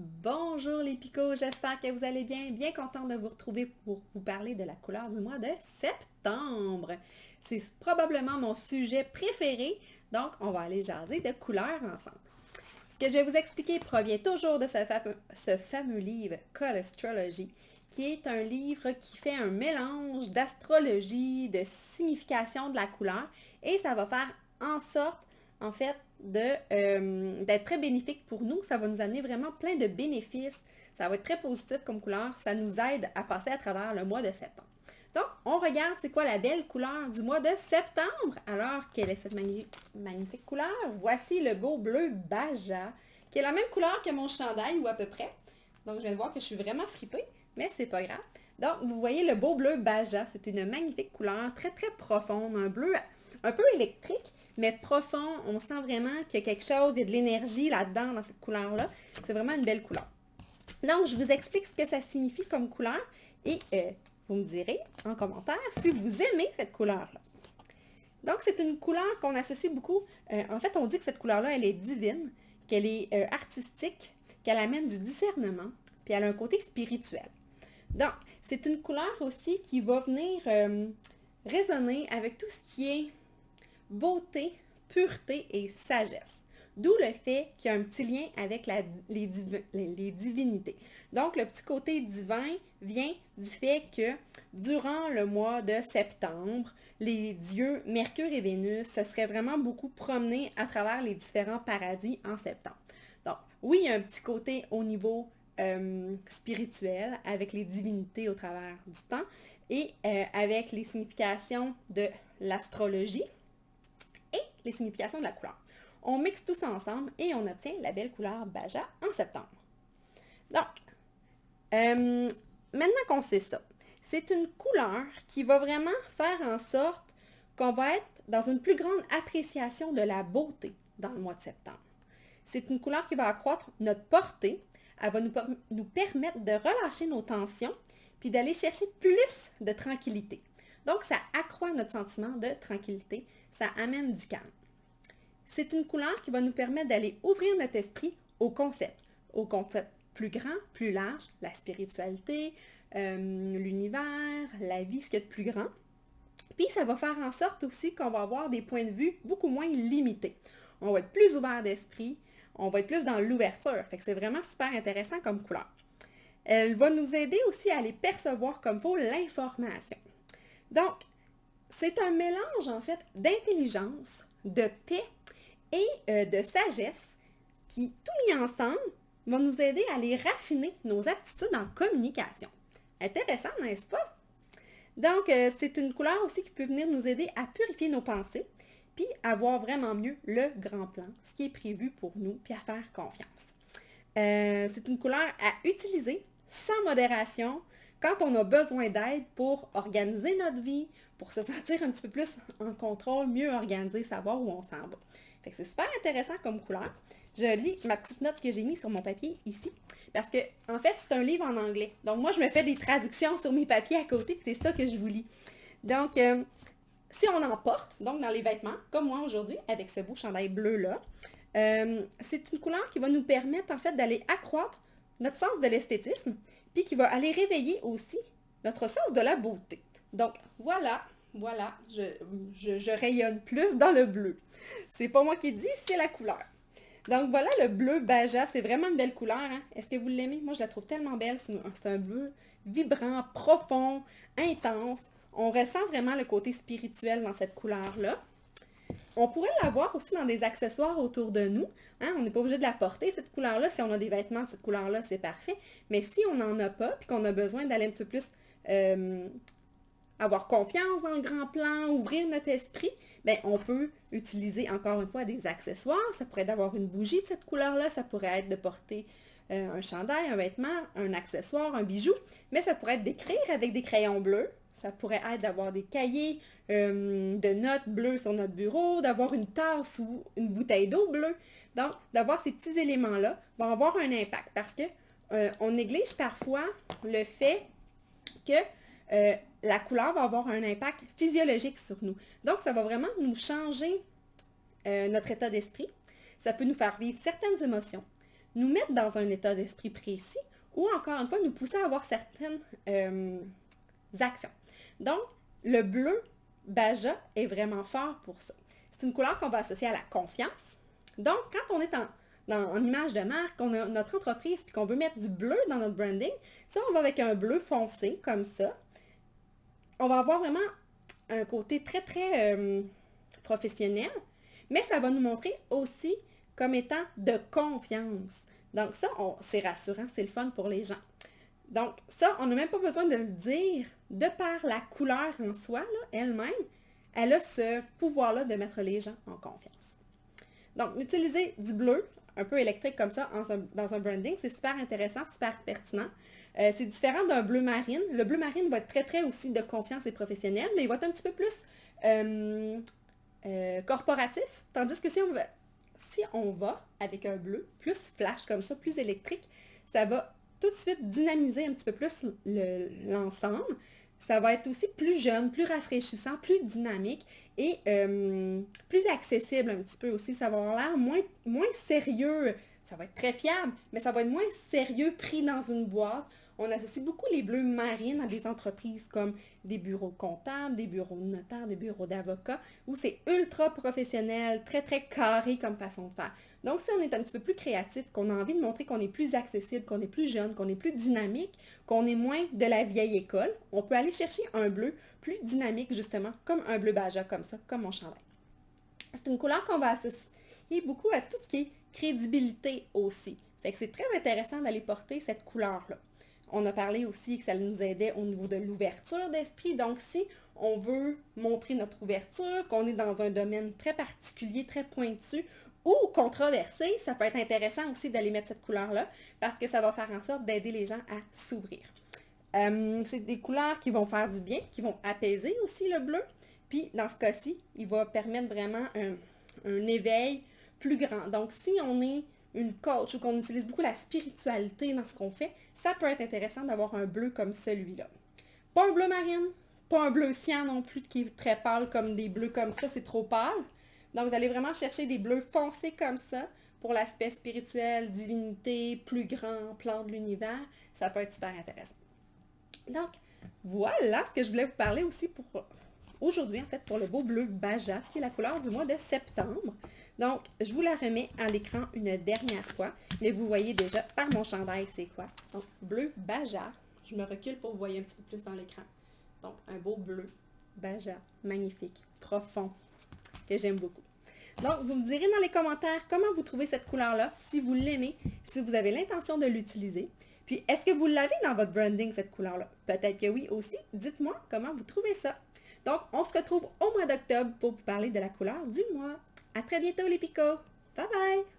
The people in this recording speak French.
Bonjour les picots, j'espère que vous allez bien. Bien contente de vous retrouver pour vous parler de la couleur du mois de septembre. C'est probablement mon sujet préféré, donc on va aller jaser de couleurs ensemble. Ce que je vais vous expliquer provient toujours de ce fameux livre Colostrology, qui est un livre qui fait un mélange d'astrologie, de signification de la couleur, et ça va faire en sorte, en fait, d'être très bénéfique pour nous. Ça va nous amener vraiment plein de bénéfices. Ça va être très positif comme couleur. Ça nous aide à passer à travers le mois de septembre. Donc, on regarde c'est quoi la belle couleur du mois de septembre. Alors, quelle est cette magnifique couleur? Voici le beau bleu Baja, qui est la même couleur que mon chandail, ou à peu près. Donc, je viens de voir que je suis vraiment fripée, mais c'est pas grave. Donc, vous voyez le beau bleu Baja, c'est une magnifique couleur, très très profonde, un bleu un peu électrique, mais profond. On sent vraiment qu'il y a quelque chose, il y a de l'énergie là-dedans, dans cette couleur-là. C'est vraiment une belle couleur. Donc, je vous explique ce que ça signifie comme couleur et vous me direz en commentaire si vous aimez cette couleur-là. Donc, c'est une couleur qu'on associe beaucoup. En fait, on dit que cette couleur-là, elle est divine, qu'elle est artistique, qu'elle amène du discernement, puis elle a un côté spirituel. Donc, c'est une couleur aussi qui va venir résonner avec tout ce qui est beauté, pureté et sagesse. D'où le fait qu'il y a un petit lien avec les divinités. Donc, le petit côté divin vient du fait que durant le mois de septembre, les dieux Mercure et Vénus se seraient vraiment beaucoup promenés à travers les différents paradis en septembre. Donc, oui, il y a un petit côté au niveau spirituel avec les divinités au travers du temps et avec les significations de l'astrologie et les significations de la couleur. On mixe tout ça ensemble et on obtient la belle couleur Baja en septembre. Donc, maintenant qu'on sait ça, c'est une couleur qui va vraiment faire en sorte qu'on va être dans une plus grande appréciation de la beauté dans le mois de septembre. C'est une couleur qui va accroître notre portée, elle va nous permettre de relâcher nos tensions puis d'aller chercher plus de tranquillité. Donc, ça accroît notre sentiment de tranquillité, ça amène du calme. C'est une couleur qui va nous permettre d'aller ouvrir notre esprit au concept plus grand, plus large, la spiritualité, l'univers, la vie, ce qu'il y a de plus grand. Puis ça va faire en sorte aussi qu'on va avoir des points de vue beaucoup moins limités. On va être plus ouvert d'esprit, on va être plus dans l'ouverture. Fait que c'est vraiment super intéressant comme couleur. Elle va nous aider aussi à aller percevoir comme faut l'information. Donc, c'est un mélange en fait d'intelligence, de paix et de sagesse qui, tout mis ensemble, vont nous aider à aller raffiner nos aptitudes en communication. Intéressant, n'est-ce pas? Donc, c'est une couleur aussi qui peut venir nous aider à purifier nos pensées, puis à voir vraiment mieux le grand plan, ce qui est prévu pour nous, puis à faire confiance. C'est une couleur à utiliser sans modération quand on a besoin d'aide pour organiser notre vie, pour se sentir un petit peu plus en contrôle, mieux organiser, savoir où on s'en va. Fait que c'est super intéressant comme couleur. Je lis ma petite note que j'ai mise sur mon papier ici, parce que en fait, c'est un livre en anglais. Donc moi, je me fais des traductions sur mes papiers à côté, c'est ça que je vous lis. Donc, si on en porte, donc dans les vêtements, comme moi aujourd'hui, avec ce beau chandail bleu-là, c'est une couleur qui va nous permettre en fait d'aller accroître notre sens de l'esthétisme, puis qui va aller réveiller aussi notre sens de la beauté. Donc voilà, je rayonne plus dans le bleu. C'est pas moi qui le dis, c'est la couleur. Donc voilà le bleu Baja, c'est vraiment une belle couleur. Hein? Est-ce que vous l'aimez? Moi je la trouve tellement belle, c'est un bleu vibrant, profond, intense. On ressent vraiment le côté spirituel dans cette couleur-là. On pourrait l'avoir aussi dans des accessoires autour de nous. Hein? On n'est pas obligé de la porter, cette couleur-là. Si on a des vêtements de cette couleur-là, c'est parfait. Mais si on n'en a pas, puis qu'on a besoin d'aller un petit peu plus avoir confiance dans le grand plan, ouvrir notre esprit, bien, on peut utiliser encore une fois des accessoires. Ça pourrait être d'avoir une bougie de cette couleur-là. Ça pourrait être de porter un chandail, un vêtement, un accessoire, un bijou. Mais ça pourrait être d'écrire avec des crayons bleus. Ça pourrait être d'avoir des cahiers de notes bleues sur notre bureau, d'avoir une tasse ou une bouteille d'eau bleue. Donc, d'avoir ces petits éléments-là va avoir un impact parce que on néglige parfois le fait que la couleur va avoir un impact physiologique sur nous. Donc, ça va vraiment nous changer notre état d'esprit. Ça peut nous faire vivre certaines émotions, nous mettre dans un état d'esprit précis ou encore une fois nous pousser à avoir certaines actions. Donc, le bleu Baja est vraiment fort pour ça. C'est une couleur qu'on va associer à la confiance. Donc, quand on est en image de marque, on a notre entreprise et qu'on veut mettre du bleu dans notre branding, si on va avec un bleu foncé comme ça, on va avoir vraiment un côté très, très professionnel, mais ça va nous montrer aussi comme étant de confiance. Donc ça, c'est rassurant, c'est le fun pour les gens. Donc ça, on n'a même pas besoin de le dire. De par la couleur en soi, elle-même, elle a ce pouvoir-là de mettre les gens en confiance. Donc, utiliser du bleu, un peu électrique comme ça, dans un branding, c'est super intéressant, super pertinent. C'est différent d'un bleu marine. Le bleu marine va être très, très aussi de confiance et professionnel, mais il va être un petit peu plus corporatif. Tandis que si on va avec un bleu plus flash comme ça, plus électrique, ça va tout de suite dynamiser un petit peu plus l'ensemble. Ça va être aussi plus jeune, plus rafraîchissant, plus dynamique et plus accessible un petit peu aussi. Ça va avoir l'air moins sérieux. Ça va être très fiable, mais ça va être moins sérieux pris dans une boîte. On associe beaucoup les bleus marines à des entreprises comme des bureaux comptables, des bureaux de notaires, des bureaux d'avocats, où c'est ultra professionnel, très très carré comme façon de faire. Donc si on est un petit peu plus créatif, qu'on a envie de montrer qu'on est plus accessible, qu'on est plus jeune, qu'on est plus dynamique, qu'on est moins de la vieille école, on peut aller chercher un bleu plus dynamique justement, comme un bleu Baja comme ça, comme mon chandail. C'est une couleur qu'on va associer beaucoup à tout ce qui est crédibilité aussi. Fait que c'est très intéressant d'aller porter cette couleur-là. On a parlé aussi que ça nous aidait au niveau de l'ouverture d'esprit. Donc, si on veut montrer notre ouverture, qu'on est dans un domaine très particulier, très pointu ou controversé, ça peut être intéressant aussi d'aller mettre cette couleur-là parce que ça va faire en sorte d'aider les gens à s'ouvrir. C'est des couleurs qui vont faire du bien, qui vont apaiser aussi le bleu. Puis, dans ce cas-ci, il va permettre vraiment un éveil plus grand. Donc, si on est une coach ou qu'on utilise beaucoup la spiritualité dans ce qu'on fait, ça peut être intéressant d'avoir un bleu comme celui-là. Pas un bleu marine, pas un bleu cyan non plus qui est très pâle comme des bleus comme ça, c'est trop pâle. Donc vous allez vraiment chercher des bleus foncés comme ça pour l'aspect spirituel, divinité, plus grand, plan de l'univers. Ça peut être super intéressant. Donc voilà ce que je voulais vous parler aussi pour aujourd'hui en fait pour le beau bleu Baja qui est la couleur du mois de septembre. Donc, je vous la remets à l'écran une dernière fois, mais vous voyez déjà par mon chandail c'est quoi. Donc, bleu Baja. Je me recule pour que vous voyez un petit peu plus dans l'écran. Donc, un beau bleu Baja, magnifique, profond, que j'aime beaucoup. Donc, vous me direz dans les commentaires comment vous trouvez cette couleur-là, si vous l'aimez, si vous avez l'intention de l'utiliser. Puis, est-ce que vous l'avez dans votre branding, cette couleur-là? Peut-être que oui aussi. Dites-moi comment vous trouvez ça. Donc, on se retrouve au mois d'octobre pour vous parler de la couleur du mois. À très bientôt les picots. Bye bye!